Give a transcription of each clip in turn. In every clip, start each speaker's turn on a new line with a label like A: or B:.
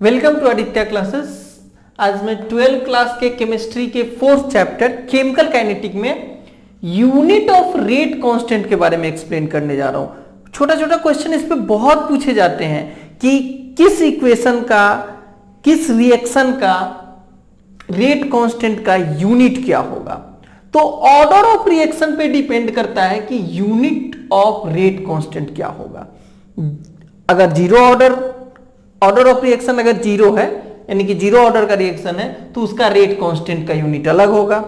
A: Welcome to Aditya classes. आज मैं 12th class के केमिस्ट्री के 4th चैप्टर केमिकल काइनेटिक में यूनिट ऑफ रेट कांस्टेंट के बारे में एक्सप्लेन करने जा रहा हूं। छोटा छोटा क्वेश्चन इस पे बहुत पूछे जाते हैं कि किस इक्वेशन का, किस रिएक्शन का रेट कांस्टेंट का यूनिट क्या होगा। तो ऑर्डर ऑफ रिएक्शन पे डिपेंड करता है कि यूनिट ऑफ रेट कांस्टेंट क्या होगा। अगर जीरो ऑर्डर ऑफ रिएक्शन अगर जीरो है, यानी कि जीरो ऑर्डर का रिएक्शन है, तो उसका रेट कांस्टेंट का यूनिट अलग होगा।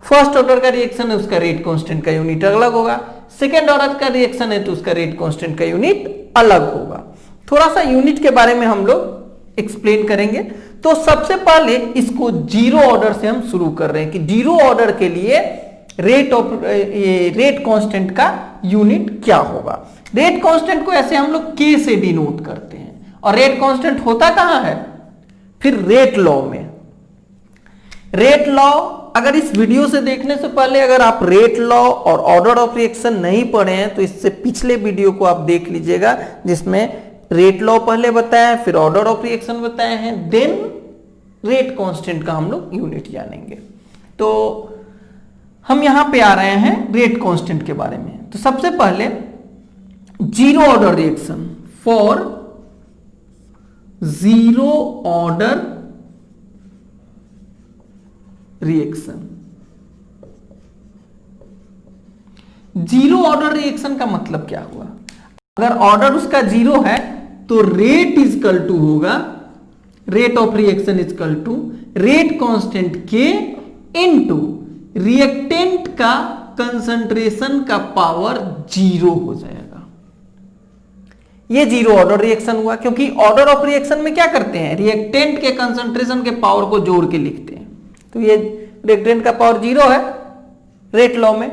A: फर्स्ट ऑर्डर का रिएक्शन है, उसका रेट कांस्टेंट का यूनिट अलग होगा। सेकेंड ऑर्डर का रिएक्शन है तो उसका रेट कांस्टेंट का यूनिट अलग होगा। थोड़ा सा यूनिट के बारे में हम लोग एक्सप्लेन करेंगे। तो सबसे पहले इसको जीरो ऑर्डर से हम शुरू कर रहे हैं कि जीरो ऑर्डर के लिए रेट कांस्टेंट का यूनिट क्या होगा। रेट कांस्टेंट को ऐसे हम लोग के से डिनोट करते हैं, और रेट कांस्टेंट होता कहां है, फिर रेट लॉ में। रेट लॉ अगर इस वीडियो से देखने से पहले अगर आप रेट लॉ और ऑर्डर ऑफ रिएक्शन नहीं पढ़े हैं तो इससे पिछले वीडियो को आप देख लीजिएगा, जिसमें रेट लॉ पहले बताया है, फिर ऑर्डर ऑफ रिएक्शन बताए हैं, देन रेट कांस्टेंट का हम लोग यूनिट जानेंगे। तो हम यहां पे आ रहे हैं रेट कांस्टेंट के बारे में। तो सबसे पहले zero order reaction, for zero order reaction. Zero order reaction का मतलब क्या हुआ, अगर ऑर्डर उसका जीरो है तो रेट इजकल टू होगा, rate of reaction equal to rate constant k into reactant का कंसंट्रेशन का पावर जीरो हो जाएगा। ये जीरो ऑर्डर रिएक्शन हुआ, क्योंकि ऑर्डर ऑफ रिएक्शन में क्या करते हैं, रिएक्टेंट के कंसंट्रेशन के पावर को जोड़ के लिखते हैं। तो ये रिएक्टेंट का पावर जीरो है रेट लॉ में,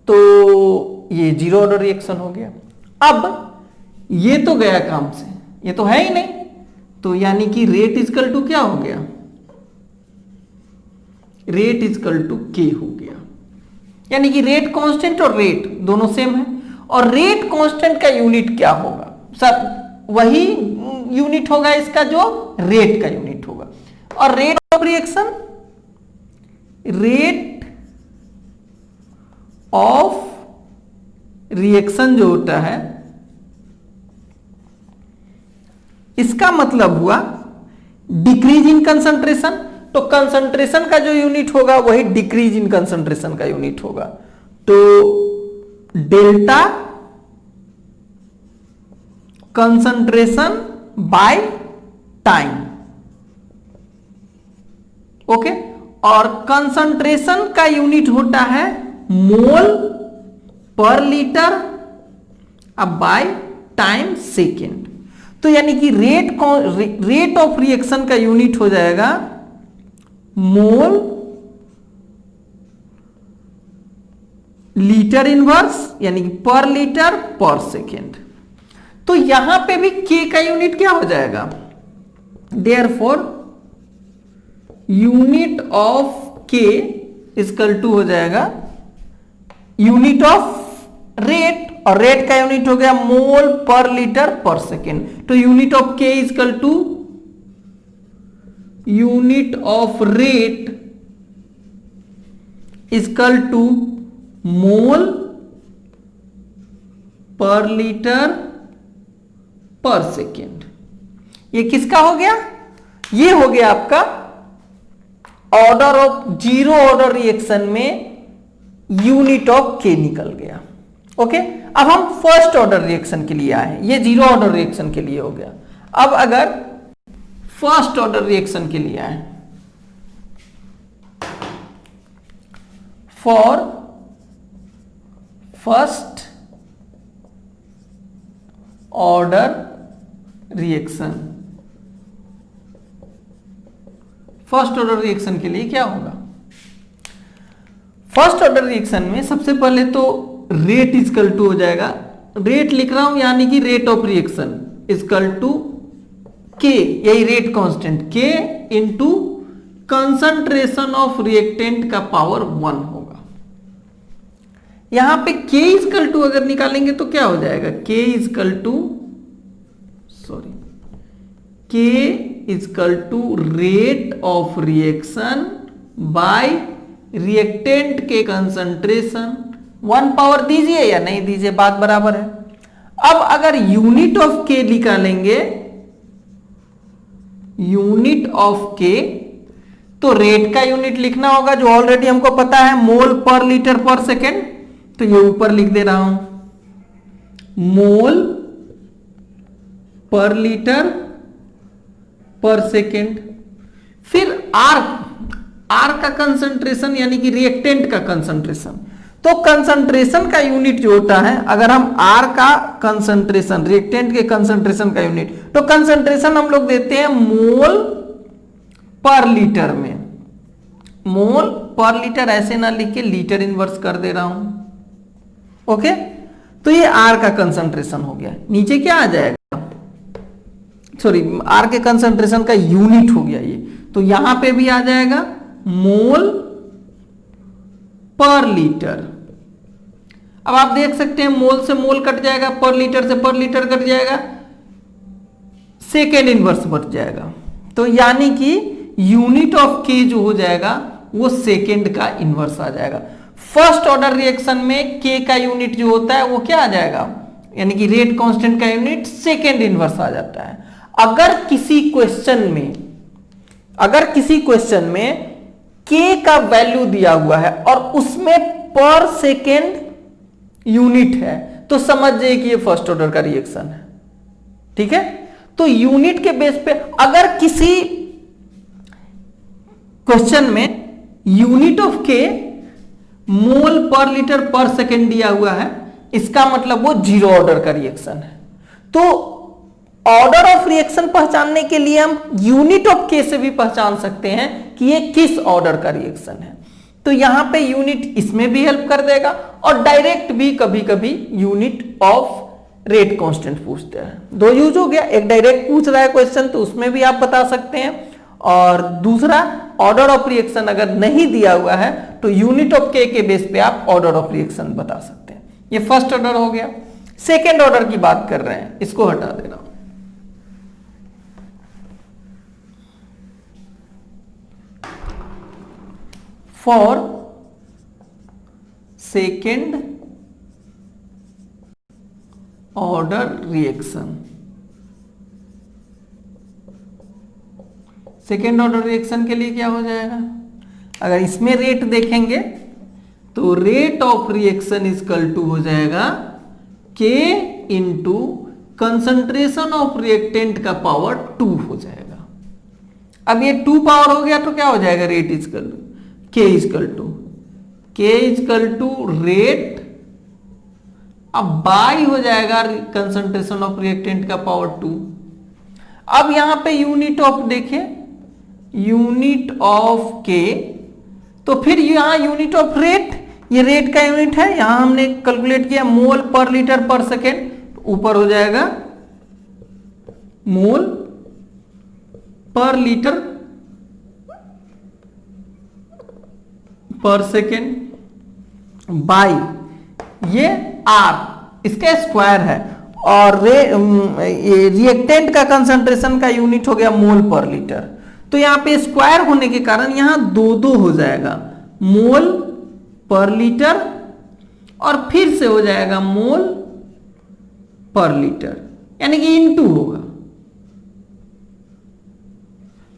A: तो ये जीरो ऑर्डर रिएक्शन हो गया। अब ये तो गया काम से, ये तो है ही नहीं, तो यानी कि रेट इजकल टू क्या हो गया, रेट इजकल टू के हो गया। यानी कि रेट कांस्टेंट और रेट दोनों सेम है, और रेट कांस्टेंट का यूनिट क्या होगा, सब वही यूनिट होगा इसका जो रेट का यूनिट होगा। और rate of reaction, rate of reaction जो होता है, इसका मतलब हुआ डिक्रीज इन कंसंट्रेशन। तो कंसंट्रेशन का जो यूनिट होगा वही डिक्रीज इन कंसंट्रेशन का यूनिट होगा। तो delta concentration by time, okay. और कंसंट्रेशन का यूनिट होता है मोल पर लीटर अब बाय टाइम सेकेंड। तो यानी कि रेट ऑफ रिएक्शन का यूनिट हो जाएगा मोल लीटर इनवर्स, यानी कि पर लीटर पर सेकेंड। तो यहां पे भी के का यूनिट क्या हो जाएगा, therefore unit of k equal to हो जाएगा यूनिट ऑफ रेट, और रेट का यूनिट हो गया mole per litre per second. तो unit of k equal to unit of rate equal to mole per litre per second. ये किसका हो गया, ये हो गया आपका order of zero order reaction में यूनिट ऑफ के निकल गया, ओके। अब हम फर्स्ट ऑर्डर रिएक्शन के लिए आए, ये जीरो ऑर्डर रिएक्शन के लिए हो गया। अब अगर फर्स्ट ऑर्डर रिएक्शन के लिए आए, for first order reaction, first order reaction के लिए क्या होगा, फर्स्ट ऑर्डर रिएक्शन में सबसे पहले तो रेट इजकल टू हो जाएगा, रेट लिख रहा हूं यानी कि rate of reaction equal to k, यही rate constant k into concentration of reactant का पावर 1 होगा। यहां पे के इजकल टू अगर निकालेंगे तो क्या हो जाएगा, k equal to k equal to rate of reaction by reactant के कंसंट्रेशन। 1 पावर दीजिए या नहीं दीजिए, बात बराबर है। अब अगर यूनिट ऑफ के निकालेंगे, यूनिट ऑफ के, तो रेट का यूनिट लिखना होगा जो ऑलरेडी हमको पता है, मोल पर लीटर पर सेकेंड। तो ये ऊपर लिख दे रहा हूं, मोल पर लीटर पर सेकेंड। फिर आर का कंसंट्रेशन यानी कि रिएक्टेंट का कंसंट्रेशन। तो कंसंट्रेशन का यूनिट जो होता है, अगर हम आर का कंसंट्रेशन, रिएक्टेंट के कंसंट्रेशन का यूनिट, तो कंसंट्रेशन हम लोग देते हैं मोल पर लीटर में। मोल पर लीटर ऐसे ना लिख के लीटर इनवर्स कर दे रहा हूं। ओके, तो ये आर का कंसंट्रेशन हो गया। नीचे क्या आ जाएगा, सॉरी, आर के कंसंट्रेशन का यूनिट हो गया ये। तो यहां पे भी आ जाएगा मोल पर लीटर। अब आप देख सकते हैं मोल से मोल कट जाएगा, पर लीटर से पर लीटर कट जाएगा, सेकेंड इनवर्स बच जाएगा। तो यानी कि यूनिट ऑफ के जो हो जाएगा वो सेकेंड का इनवर्स आ जाएगा। फर्स्ट ऑर्डर रिएक्शन में के का यूनिट जो होता है वो क्या आ जाएगा, यानी कि रेट कांस्टेंट का यूनिट सेकेंड इनवर्स आ जाता है। अगर किसी क्वेश्चन में के का वैल्यू दिया हुआ है और उसमें पर सेकेंड यूनिट है, तो समझ जाइए कि ये फर्स्ट ऑर्डर का रिएक्शन है। ठीक है, तो यूनिट के बेस पे अगर किसी क्वेश्चन में यूनिट ऑफ के मोल पर लीटर पर सेकेंड दिया हुआ है, इसका मतलब वो जीरो ऑर्डर का रिएक्शन है। तो ऑर्डर ऑफ रिएक्शन पहचानने के लिए हम यूनिट ऑफ के से भी पहचान सकते हैं कि ये किस ऑर्डर का रिएक्शन है। तो यहां पे यूनिट इसमें भी हेल्प कर देगा, और डायरेक्ट भी कभी कभी यूनिट ऑफ रेट कांस्टेंट पूछते हैं। दो यूज हो गया, एक डायरेक्ट पूछ रहा है क्वेश्चन तो उसमें भी आप बता सकते हैं, और दूसरा ऑर्डर ऑफ रिएक्शन अगर नहीं दिया हुआ है तो यूनिट ऑफ के बेस पे आप ऑर्डर ऑफ रिएक्शन बता सकते हैं। ये फर्स्ट ऑर्डर हो गया। सेकेंड ऑर्डर की बात कर रहे हैं, इसको हटा दे रहा हूं। For second order reaction, second order reaction के लिए क्या हो जाएगा, अगर इसमें रेट देखेंगे तो rate of reaction equal to हो जाएगा k into concentration of reactant का पावर 2 हो जाएगा। अब ये 2 पावर हो गया तो क्या हो जाएगा, rate equal to k equal to rate, अब बाई हो जाएगा कंसंट्रेशन ऑफ रिएक्टेंट का पावर 2। अब यहां पे यूनिट ऑफ देखें, यूनिट ऑफ के, तो फिर यहां यूनिट ऑफ रेट, ये रेट का यूनिट है, यहां हमने कैलकुलेट किया मोल पर लीटर पर सेकेंड, ऊपर हो जाएगा मोल per litre per second by ये आर, इसका स्क्वायर है, और रिएक्टेंट का कंसंट्रेशन का यूनिट हो गया मोल पर लीटर। तो यहां पे स्क्वायर होने के कारण यहां 2 हो जाएगा, मोल पर लीटर, और फिर से हो जाएगा मोल पर लीटर, यानी कि इनटू होगा,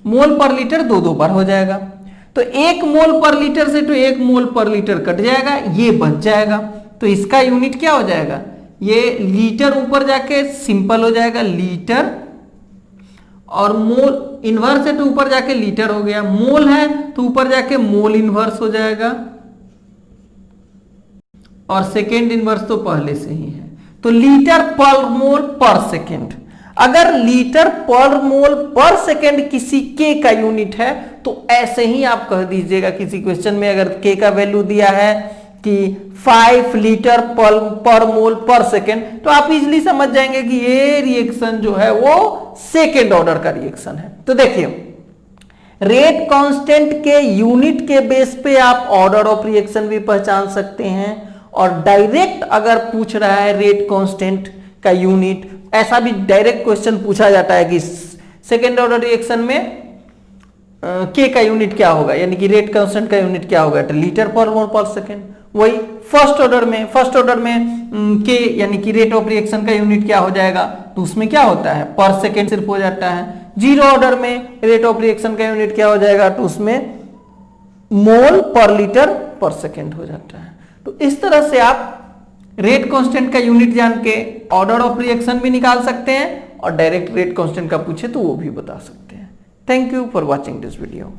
A: मोल पर लीटर 2 बार हो जाएगा। तो 1 मोल पर लीटर से तो 1 मोल पर लीटर कट जाएगा, ये बच जाएगा। तो इसका यूनिट क्या हो जाएगा, ये लीटर ऊपर जाके सिंपल हो जाएगा लीटर, और मोल इनवर्स है तो ऊपर जाके लीटर हो गया, मोल है तो ऊपर जाके मोल इनवर्स हो जाएगा, और सेकेंड इनवर्स तो पहले से ही है। तो लीटर पर मोल पर सेकेंड, अगर लीटर पर मोल पर सेकेंड किसी के का यूनिट है तो ऐसे ही आप कह दीजिएगा, किसी क्वेश्चन में अगर के का वैल्यू दिया है कि 5 लीटर पर मोल पर सेकेंड, तो आप इजीली समझ जाएंगे कि ये रिएक्शन जो है वो सेकेंड ऑर्डर का रिएक्शन है। तो देखिए, रेट कांस्टेंट के यूनिट के बेस पे आप ऑर्डर ऑफ रिएक्शन भी पहचान सकते हैं, और डायरेक्ट अगर पूछ रहा है रेट कांस्टेंट का यूनिट, ऐसा भी डायरेक्ट क्वेश्चन पूछा जाता है कि सेकेंड ऑर्डर रिएक्शन में के का यूनिट क्या होगा, यानी कि रेट कांस्टेंट का यूनिट क्या होगा, लीटर पर मोल पर सेकेंड। वही फर्स्ट ऑर्डर में के यानी कि रेट ऑफ रिएक्शन का यूनिट क्या हो जाएगा, तो उसमें क्या होता है, पर सेकेंड सिर्फ हो जाता है। जीरो ऑर्डर में रेट ऑफ रिएक्शन का यूनिट क्या हो जाएगा, तो उसमें मोल पर लीटर पर सेकेंड हो जाता है। तो इस तरह से आप रेट कांस्टेंट का यूनिट जान के ऑर्डर ऑफ रिएक्शन भी निकाल सकते हैं और डायरेक्ट रेट कांस्टेंट का पूछे तो वो भी बता सकते हैं। Thank you for watching this video.